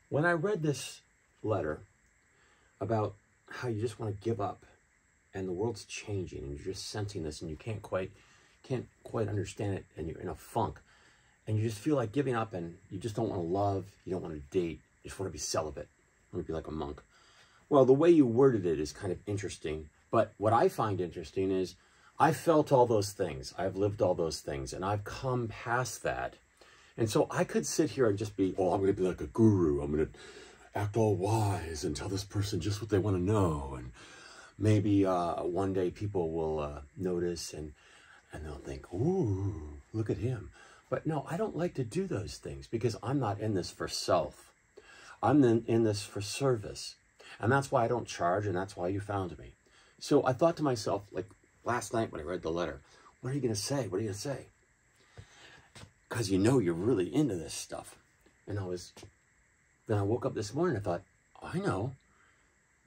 When I read this letter about how you just want to give up and the world's changing and you're just sensing this and you can't quite understand it and you're in a funk and you just feel like giving up and you just don't want to love, you don't want to date, you just want to be celibate, you want to be like a monk. Well, the way you worded it is kind of interesting, but what I find interesting is I felt all those things, I've lived all those things, and I've come past that. And so I could sit here and just be, oh, I'm going to be like a guru, I'm going to act all wise and tell this person just what they want to know, and maybe one day people will notice and they'll think, ooh, look at him. But no, I don't like to do those things because I'm not in this for self. I'm in this for service. And that's why I don't charge, and that's why you found me. So I thought to myself, like last night when I read the letter, what are you going to say? What are you going to say? Because you know you're really into this stuff. And then I woke up this morning and I thought, I know.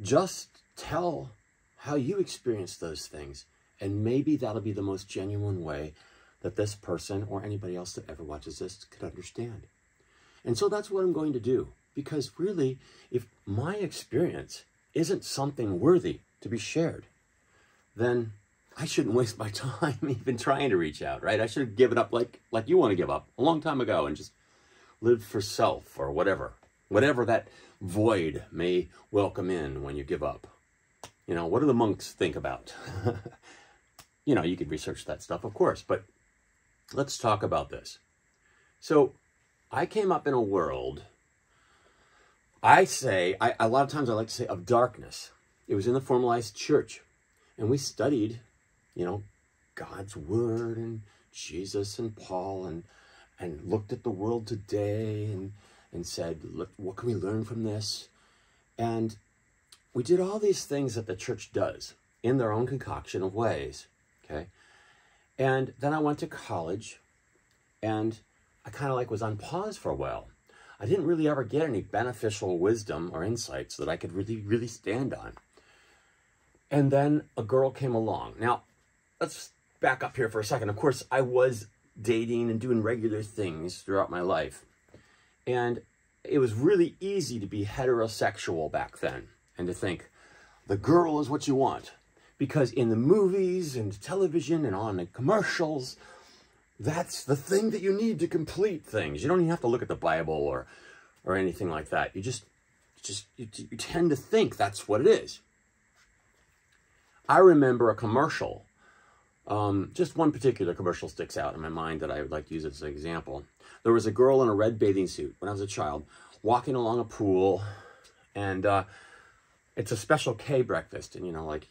Just tell how you experienced those things. And maybe that'll be the most genuine way that this person or anybody else that ever watches this could understand. And so that's what I'm going to do. Because really, if my experience isn't something worthy to be shared, then I shouldn't waste my time even trying to reach out, right? I should have given up like you want to give up a long time ago and just lived for self or whatever that void may welcome in when you give up. You know, what do the monks think about? You know, you could research that stuff, of course, but let's talk about this. So I came up in a world, a lot of times I like to say of darkness. It was in the formalized church, and we studied, you know, God's word and Jesus and Paul and looked at the world today and said, look, what can we learn from this? And we did all these things that the church does in their own concoction of ways, okay? And then I went to college, and I kind of was on pause for a while. I didn't really ever get any beneficial wisdom or insights that I could really stand on. And then a girl came along. Now, let's back up here for a second. Of course, I was dating and doing regular things throughout my life. And it was really easy to be heterosexual back then and to think, the girl is what you want. Because in the movies and television and on the commercials, that's the thing that you need to complete things. You don't even have to look at the Bible or anything like that. You tend to think that's what it is. I remember a commercial. Just one particular commercial sticks out in my mind that I would like to use as an example. There was a girl in a red bathing suit when I was a child walking along a pool, and it's a Special K breakfast, and you know, like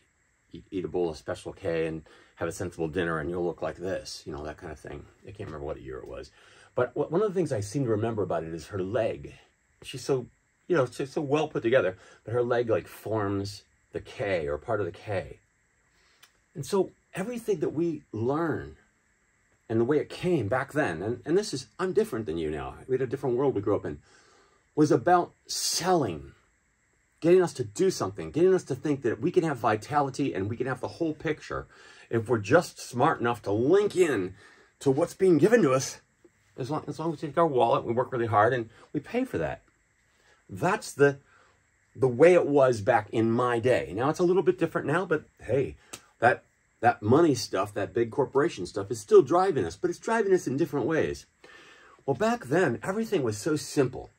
you eat a bowl of Special K and have a sensible dinner and you'll look like this, you know, that kind of thing. I can't remember what year it was. But one of the things I seem to remember about it is her leg. She's so, you know, she's so well put together, but her leg like forms the K or part of the K. And so everything that we learn and the way it came back then, and this is, I'm different than you now. We had a different world we grew up in, was about selling, getting us to do something, getting us to think that we can have vitality and we can have the whole picture if we're just smart enough to link in to what's being given to us. As long as we take our wallet, we work really hard, and we pay for that. That's the way it was back in my day. Now, it's a little bit different now, but hey, that money stuff, that big corporation stuff is still driving us, but it's driving us in different ways. Well, back then, everything was so simple.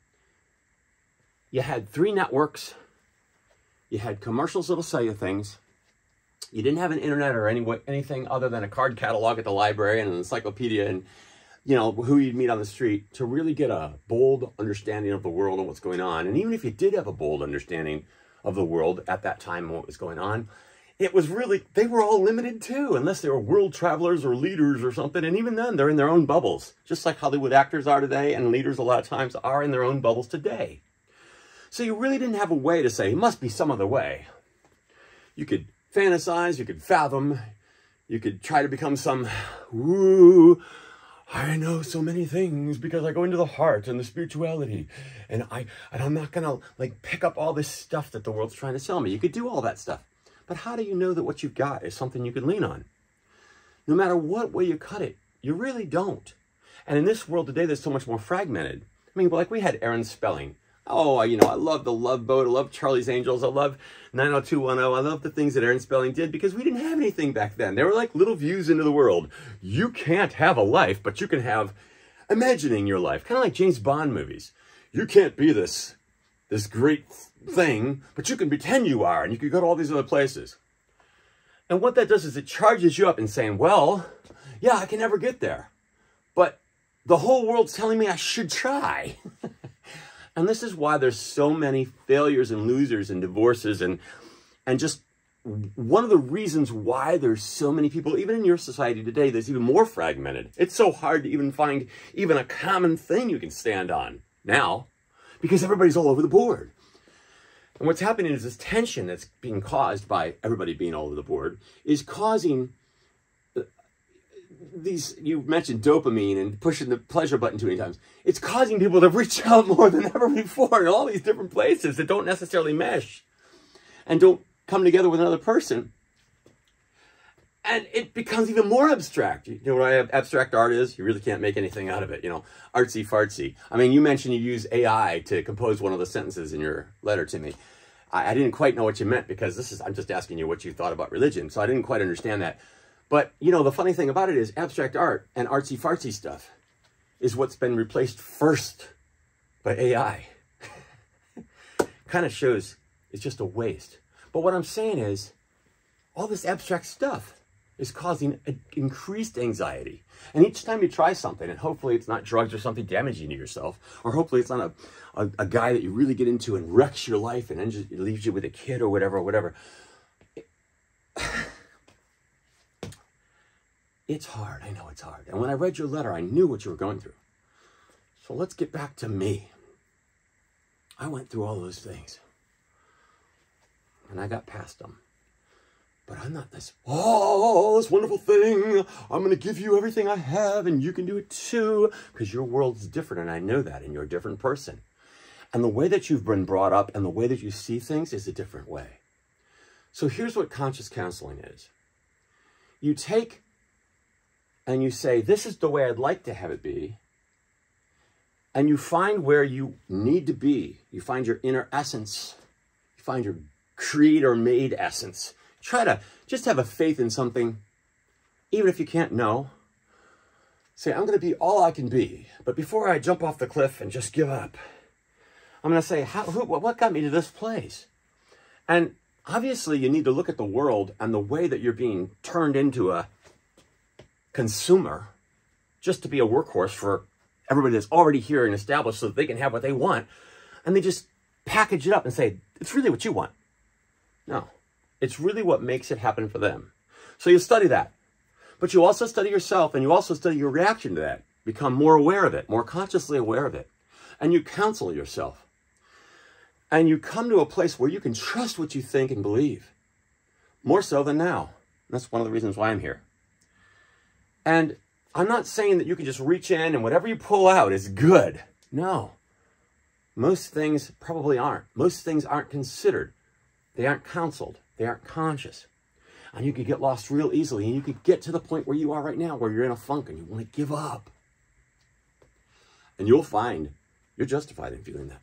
You had 3 networks. You had commercials that'll sell you things. You didn't have an internet or anything other than a card catalog at the library and an encyclopedia and, you know, who you'd meet on the street to really get a bold understanding of the world and what's going on. And even if you did have a bold understanding of the world at that time and what was going on, it was really, they were all limited too, unless they were world travelers or leaders or something. And even then, they're in their own bubbles, just like Hollywood actors are today, and leaders a lot of times are in their own bubbles today. So you really didn't have a way to say, it must be some other way. You could fantasize, you could fathom, you could try to become some, ooh, I know so many things because I go into the heart and the spirituality, and I'm not gonna like pick up all this stuff that the world's trying to sell me. You could do all that stuff, but how do you know that what you've got is something you could lean on? No matter what way you cut it, you really don't. And in this world today, that's so much more fragmented. I mean, like we had Aaron Spelling. Oh, you know, I love The Love Boat. I love Charlie's Angels. I love 90210. I love the things that Aaron Spelling did because we didn't have anything back then. They were like little views into the world. You can't have a life, but you can have imagining your life. Kind of like James Bond movies. You can't be this great thing, but you can pretend you are, and you can go to all these other places. And what that does is it charges you up and saying, well, yeah, I can never get there, but the whole world's telling me I should try. And this is why there's so many failures and losers and divorces and just one of the reasons why there's so many people, even in your society today, that's even more fragmented. It's so hard to even find even a common thing you can stand on now because everybody's all over the board. And what's happening is this tension that's being caused by everybody being all over the board is causing these, you mentioned dopamine and pushing the pleasure button too many times. It's causing people to reach out more than ever before in all these different places that don't necessarily mesh and don't come together with another person. And it becomes even more abstract. You know what abstract art is? You really can't make anything out of it, you know, artsy fartsy. I mean, you mentioned you use AI to compose one of the sentences in your letter to me. I didn't quite know what you meant because I'm just asking you what you thought about religion. So I didn't quite understand that. But, you know, the funny thing about it is abstract art and artsy-fartsy stuff is what's been replaced first by AI. Kind of shows it's just a waste. But what I'm saying is all this abstract stuff is causing increased anxiety. And each time you try something, and hopefully it's not drugs or something damaging to yourself, or hopefully it's not a guy that you really get into and wrecks your life and then just leaves you with a kid or whatever. It's hard. I know it's hard. And when I read your letter, I knew what you were going through. So let's get back to me. I went through all those things. And I got past them. But I'm not this wonderful thing. I'm going to give you everything I have and you can do it too. Because your world's different and I know that and you're a different person. And the way that you've been brought up and the way that you see things is a different way. So here's what conscious counseling is. You take and you say, this is the way I'd like to have it be. And you find where you need to be. You find your inner essence. You find your creator-made essence. Try to just have a faith in something, even if you can't know. Say, I'm going to be all I can be. But before I jump off the cliff and just give up, I'm going to say, what got me to this place? And obviously, you need to look at the world and the way that you're being turned into a consumer just to be a workhorse for everybody that's already here and established so that they can have what they want. And they just package it up and say, it's really what you want. No, it's really what makes it happen for them. So you study that. But you also study yourself and you also study your reaction to that. Become more aware of it, more consciously aware of it. And you counsel yourself. And you come to a place where you can trust what you think and believe. More so than now. That's one of the reasons why I'm here. And I'm not saying that you can just reach in and whatever you pull out is good. No. Most things probably aren't. Most things aren't considered. They aren't counseled. They aren't conscious. And you could get lost real easily. And you could get to the point where you are right now, where you're in a funk and you want to give up. And you'll find you're justified in feeling that.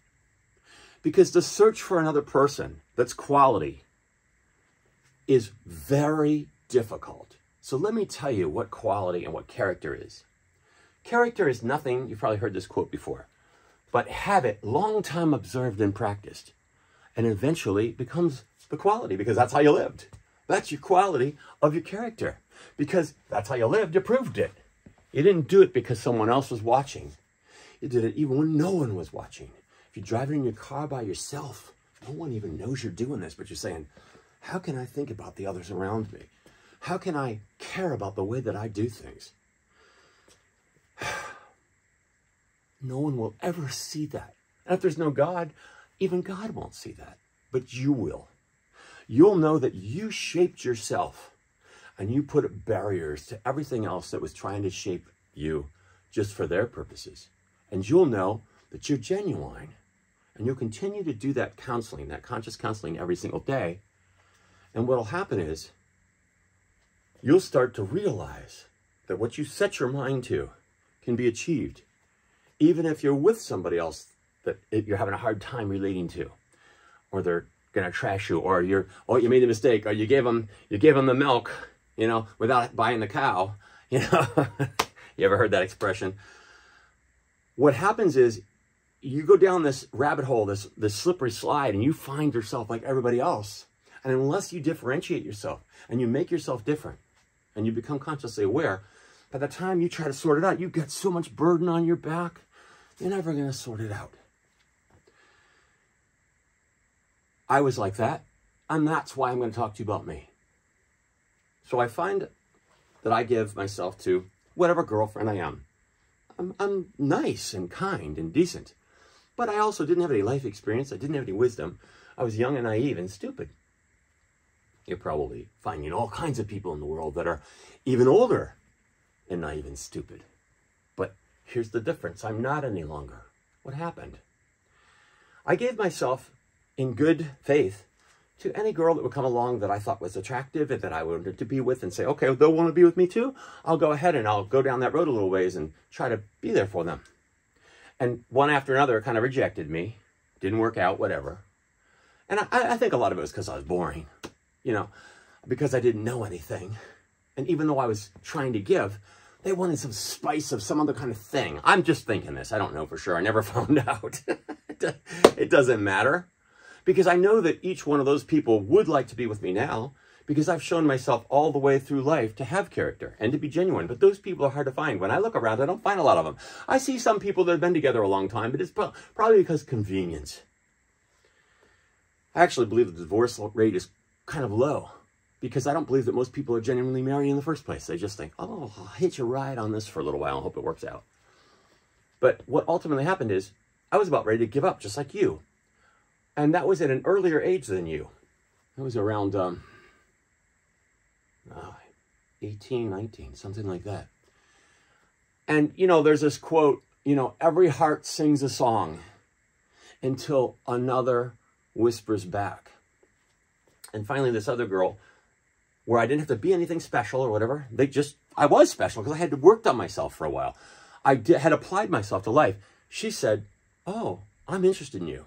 Because the search for another person that's quality is very difficult. So let me tell you what quality and what character is. Character is nothing, you've probably heard this quote before, but habit, long time observed and practiced, and eventually becomes the quality because that's how you lived. That's your quality of your character because that's how you lived, you proved it. You didn't do it because someone else was watching. You did it even when no one was watching. If you're driving in your car by yourself, no one even knows you're doing this, but you're saying, how can I think about the others around me? How can I care about the way that I do things? No one will ever see that. And if there's no God, even God won't see that. But you will. You'll know that you shaped yourself and you put barriers to everything else that was trying to shape you just for their purposes. And you'll know that you're genuine. And you'll continue to do that counseling, that conscious counseling every single day. And what'll happen is you'll start to realize that what you set your mind to can be achieved, even if you're with somebody else you're having a hard time relating to, or they're gonna trash you, or you made a mistake, or you gave them the milk, without buying the cow, You ever heard that expression? What happens is you go down this rabbit hole, this slippery slide, and you find yourself like everybody else. And unless you differentiate yourself and you make yourself different and you become consciously aware, by the time you try to sort it out, you've got so much burden on your back, you're never going to sort it out. I was like that, and that's why I'm going to talk to you about me. So I find that I give myself to whatever girlfriend I am. I'm nice and kind and decent, but I also didn't have any life experience. I didn't have any wisdom. I was young and naive and stupid. You're probably finding all kinds of people in the world that are even older and naive and stupid. But here's the difference. I'm not any longer. What happened? I gave myself in good faith to any girl that would come along that I thought was attractive and that I wanted to be with and say, okay, they'll want to be with me too. I'll go ahead and I'll go down that road a little ways and try to be there for them. And one after another kind of rejected me. Didn't work out, whatever. And I think a lot of it was because I was boring, because I didn't know anything. And even though I was trying to give, they wanted some spice of some other kind of thing. I'm just thinking this. I don't know for sure. I never found out. It doesn't matter. Because I know that each one of those people would like to be with me now, because I've shown myself all the way through life to have character and to be genuine. But those people are hard to find. When I look around, I don't find a lot of them. I see some people that have been together a long time, but it's probably because of convenience. I actually believe the divorce rate is kind of low, because I don't believe that most people are genuinely married in the first place. They just think, oh, I'll hitch a ride on this for a little while and hope it works out. But what ultimately happened is I was about ready to give up, just like you. And that was at an earlier age than you. It was around 18, 19, something like that. And, there's this quote, every heart sings a song until another whispers back. And finally, this other girl, where I didn't have to be anything special or whatever, I was special because I had worked on myself for a while. I had applied myself to life. She said, oh, I'm interested in you.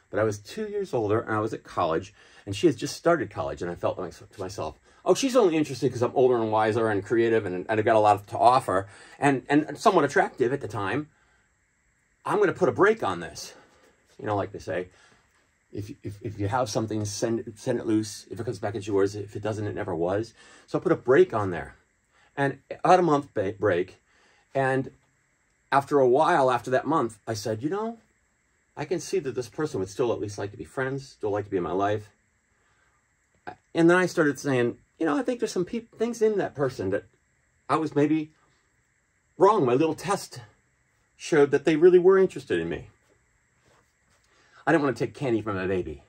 But I was 2 years older, and I was at college, and she had just started college, and I felt to myself, oh, she's only interested because I'm older and wiser and creative, and I've got a lot to offer, and somewhat attractive at the time. I'm going to put a break on this. Like they say, if you have something, send it loose. If it comes back, it's yours. If it doesn't, it never was. So I put a break on there. And about a month break, and after a while, after that month, I said, I can see that this person would still at least like to be friends, still like to be in my life. And then I started saying, I think there's some things in that person that I was maybe wrong. My little test showed that they really were interested in me. I didn't want to take candy from a baby.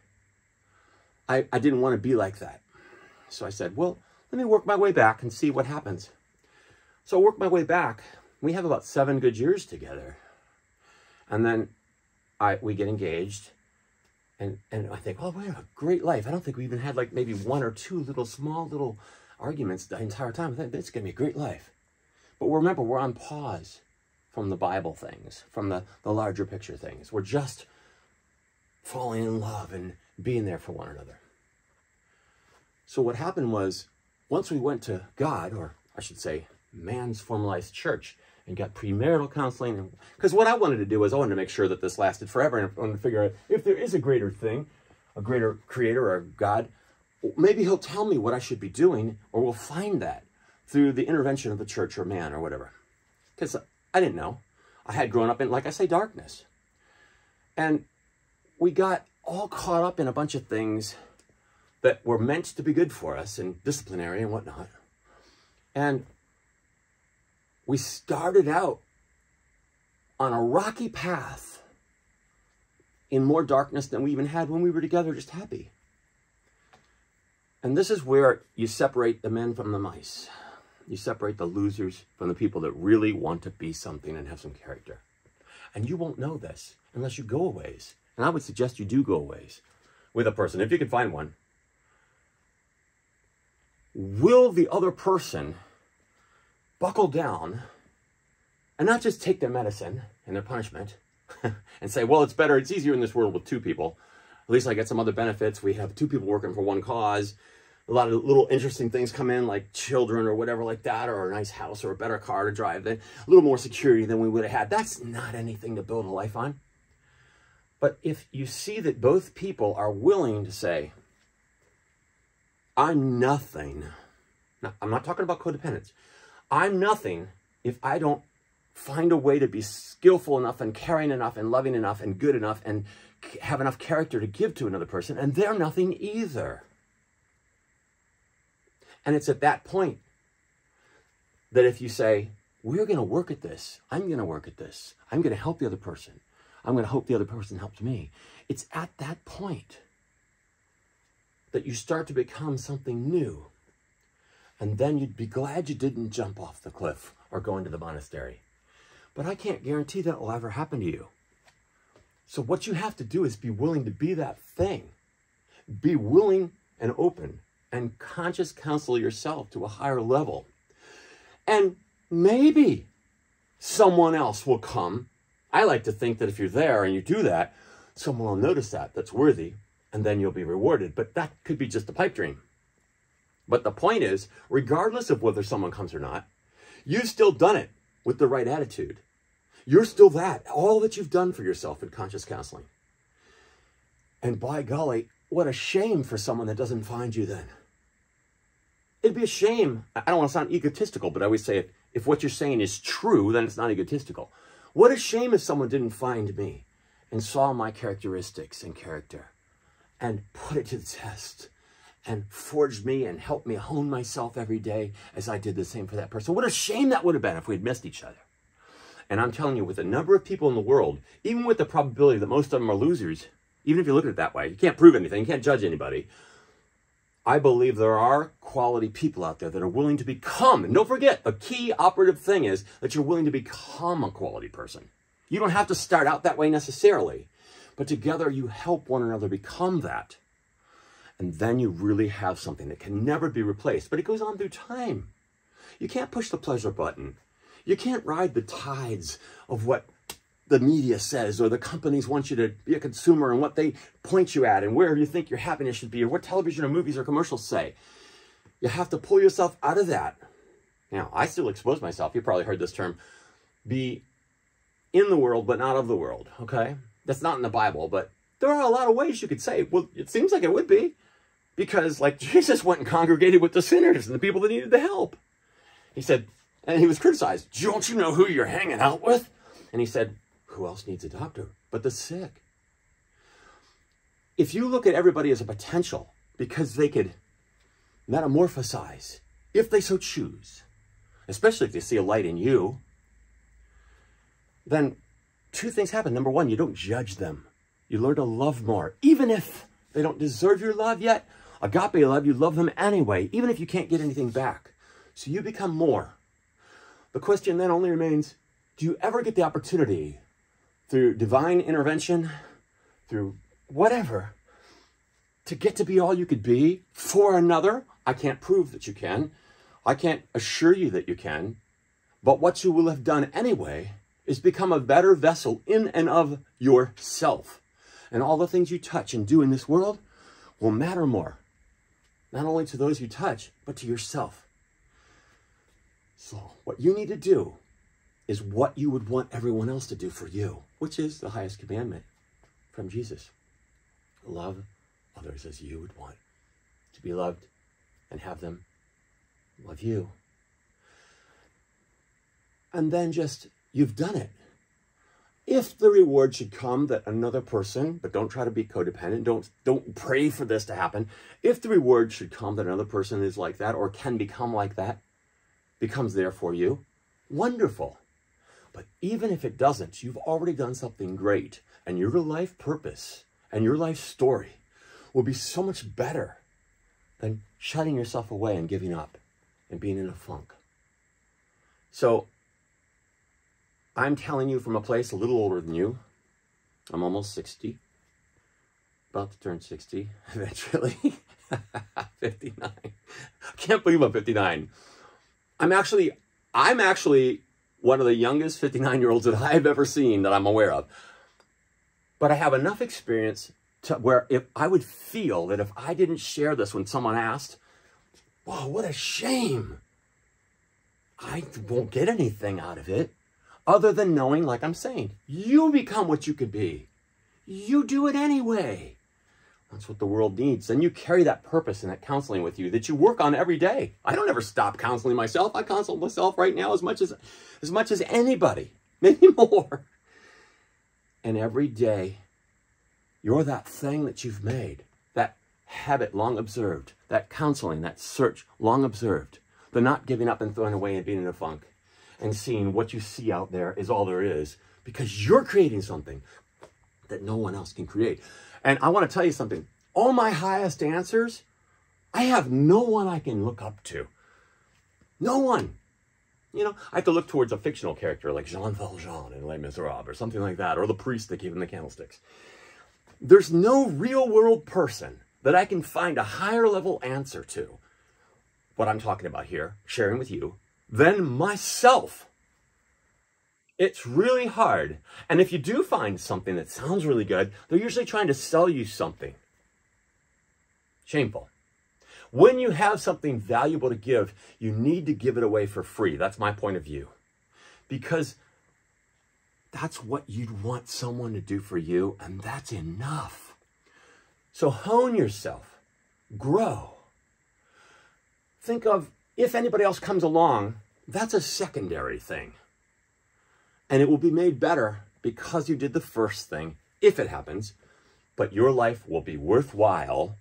I didn't want to be like that. So I said, well, let me work my way back and see what happens. So I worked my way back. We have about 7 good years together. And then we get engaged, and I think, oh, we have a great life. I don't think we even had like maybe 1 or 2 small little arguments the entire time. I think it's going to be a great life. But remember, we're on pause from the Bible things, from the larger picture things. We're just falling in love and being there for one another. So what happened was, once we went to God, or I should say, man's formalized church, and got premarital counseling. Because what I wanted to do was I wanted to make sure that this lasted forever. And I wanted to figure out if there is a greater thing, a greater creator or God, maybe he'll tell me what I should be doing, or we'll find that through the intervention of the church or man or whatever. Because I didn't know. I had grown up in, like I say, darkness. And we got all caught up in a bunch of things that were meant to be good for us and disciplinary and whatnot. And we started out on a rocky path in more darkness than we even had when we were together, just happy. And this is where you separate the men from the mice. You separate the losers from the people that really want to be something and have some character. And you won't know this unless you go a ways. And I would suggest you do go a ways with a person, if you can find one. Will the other person buckle down and not just take their medicine and their punishment, and say, well, it's better, it's easier in this world with two people. At least I get some other benefits. We have two people working for one cause. A lot of little interesting things come in, like children or whatever like that, or a nice house or a better car to drive, a little more security than we would have had. That's not anything to build a life on. But if you see that both people are willing to say, I'm nothing. Now, I'm not talking about codependence. I'm nothing if I don't find a way to be skillful enough and caring enough and loving enough and good enough and have enough character to give to another person, and they're nothing either. And it's at that point that if you say, we're going to work at this, I'm going to work at this, I'm going to help the other person, I'm going to hope the other person helps me. It's at that point that you start to become something new. And then you'd be glad you didn't jump off the cliff or go into the monastery. But I can't guarantee that will ever happen to you. So what you have to do is be willing to be that thing. Be willing and open and conscious counsel yourself to a higher level. And maybe someone else will come. I like to think that if you're there and you do that, someone will notice that's worthy, and then you'll be rewarded. But that could be just a pipe dream. But the point is, regardless of whether someone comes or not, you've still done it with the right attitude. You're still that, all that you've done for yourself in conscious counseling. And by golly, what a shame for someone that doesn't find you then. It'd be a shame. I don't want to sound egotistical, but I always say if what you're saying is true, then it's not egotistical. What a shame if someone didn't find me and saw my characteristics and character and put it to the test and forged me and helped me hone myself every day as I did the same for that person. What a shame that would have been if we'd missed each other. And I'm telling you, with the number of people in the world, even with the probability that most of them are losers, even if you look at it that way, you can't prove anything, you can't judge anybody. I believe there are quality people out there that are willing to become, and don't forget, the key operative thing is that you're willing to become a quality person. You don't have to start out that way necessarily, but together you help one another become that. And then you really have something that can never be replaced, but it goes on through time. You can't push the pleasure button. You can't ride the tides of what the media says or the companies want you to be a consumer and what they point you at and where you think your happiness should be or what television or movies or commercials say. You have to pull yourself out of that. Now, I still expose myself. You probably heard this term, be in the world but not of the world, okay? That's not in the Bible, but there are a lot of ways you could say, well, it seems like it would be. Because, like, Jesus went and congregated with the sinners and the people that needed the help. He said, and he was criticized, don't you know who you're hanging out with? And he said, who else needs a doctor but the sick? If you look at everybody as a potential, because they could metamorphosize, if they so choose, especially if they see a light in you, then two things happen. Number one, you don't judge them. You learn to love more, even if they don't deserve your love yet. Agape love, you love them anyway, even if you can't get anything back. So you become more. The question then only remains, do you ever get the opportunity through divine intervention, through whatever, to get to be all you could be for another? I can't prove that you can. I can't assure you that you can. But what you will have done anyway is become a better vessel in and of yourself. And all the things you touch and do in this world will matter more. Not only to those you touch, but to yourself. So what you need to do is what you would want everyone else to do for you, which is the highest commandment from Jesus. Love others as you would want to be loved and have them love you. And then just, you've done it. If the reward should come that another person, but don't try to be codependent, don't pray for this to happen. If the reward should come that another person is like that or can become like that, becomes there for you, wonderful. But even if it doesn't, you've already done something great, and your life purpose and your life story will be so much better than shutting yourself away and giving up and being in a funk. So I'm telling you from a place a little older than you. I'm almost 60. About to turn 60 eventually. 59. I can't believe I'm 59. I'm actually one of the youngest 59-year-olds that I've ever seen that I'm aware of. But I have enough experience to where if I would feel that if I didn't share this when someone asked, wow, what a shame. I won't get anything out of it other than knowing, like I'm saying, you become what you could be. You do it anyway. That's what the world needs. And you carry that purpose and that counseling with you that you work on every day. I don't ever stop counseling myself. I counsel myself right now as much as anybody, maybe more. And every day, you're that thing that you've made, that habit long observed, that counseling, that search long observed, the not giving up and throwing away and being in a funk and seeing what you see out there is all there is because you're creating something that no one else can create. And I want to tell you something. All my highest answers, I have no one I can look up to. No one. You know, I have to look towards a fictional character like Jean Valjean in Les Miserables or something like that, or the priest that gave him the candlesticks. There's no real world person that I can find a higher level answer to what I'm talking about here, sharing with you, than myself. It's really hard. And if you do find something that sounds really good, they're usually trying to sell you something. Shameful. When you have something valuable to give, you need to give it away for free. That's my point of view. Because that's what you'd want someone to do for you, and that's enough. So hone yourself. Grow. Think of, if anybody else comes along, that's a secondary thing. And it will be made better because you did the first thing, if it happens. But your life will be worthwhile,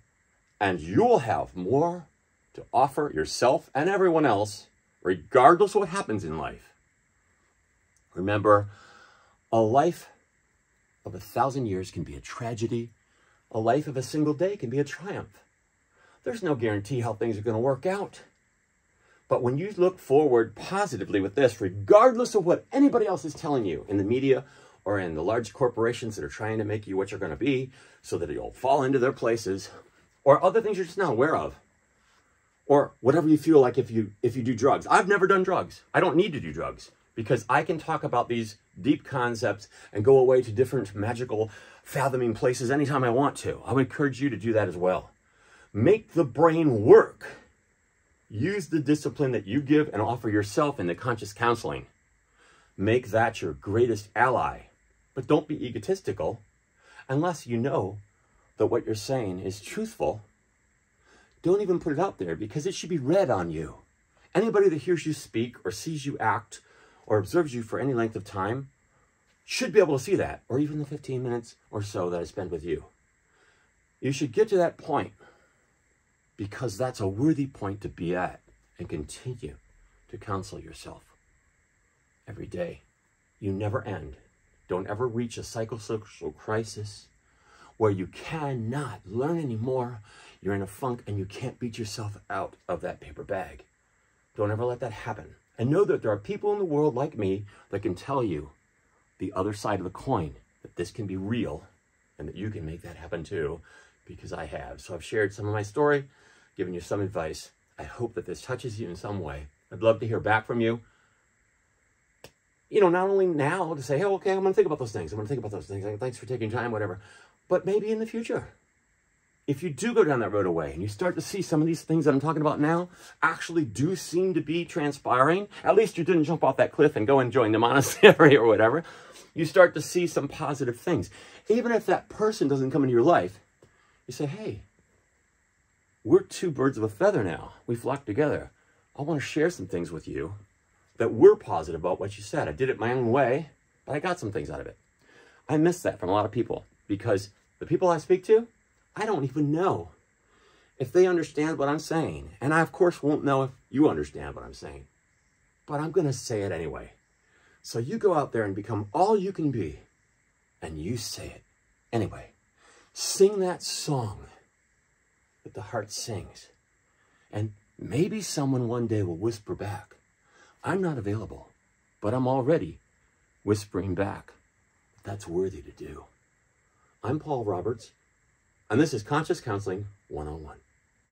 and you'll have more to offer yourself and everyone else, regardless of what happens in life. Remember, a life of 1,000 years can be a tragedy. A life of a single day can be a triumph. There's no guarantee how things are going to work out. But when you look forward positively with this, regardless of what anybody else is telling you in the media or in the large corporations that are trying to make you what you're going to be so that you'll fall into their places, or other things you're just not aware of, or whatever you feel like if you do drugs. I've never done drugs. I don't need to do drugs because I can talk about these deep concepts and go away to different magical fathoming places anytime I want to. I would encourage you to do that as well. Make the brain work. Use the discipline that you give and offer yourself in the conscious counseling. Make that your greatest ally. But don't be egotistical unless you know that what you're saying is truthful. Don't even put it out there because it should be read on you. Anybody that hears you speak or sees you act or observes you for any length of time should be able to see that, or even the 15 minutes or so that I spend with you. You should get to that point because that's a worthy point to be at and continue to counsel yourself every day. You never end. Don't ever reach a psychosocial crisis where you cannot learn anymore. You're in a funk and you can't beat yourself out of that paper bag. Don't ever let that happen. And know that there are people in the world like me that can tell you the other side of the coin, that this can be real and that you can make that happen too, because I have. So I've shared some of my story, given you some advice. I hope that this touches you in some way. I'd love to hear back from you. You know, not only now to say, hey, okay, I'm going to think about those things. I'm going to think about those things. Thanks for taking time, whatever. But maybe in the future, if you do go down that road away and you start to see some of these things that I'm talking about now actually do seem to be transpiring, at least you didn't jump off that cliff and go and join the monastery or whatever, you start to see some positive things. Even if that person doesn't come into your life, you say, hey, we're two birds of a feather now. We flock together. I want to share some things with you that were positive about what you said. I did it my own way, but I got some things out of it. I miss that from a lot of people because the people I speak to, I don't even know if they understand what I'm saying. And I, of course, won't know if you understand what I'm saying. But I'm going to say it anyway. So you go out there and become all you can be. And you say it anyway. Sing that song that the heart sings. And maybe someone one day will whisper back, I'm not available, but I'm already whispering back. That's worthy to do. I'm Paul Roberts. And this is Conscious Counseling 101.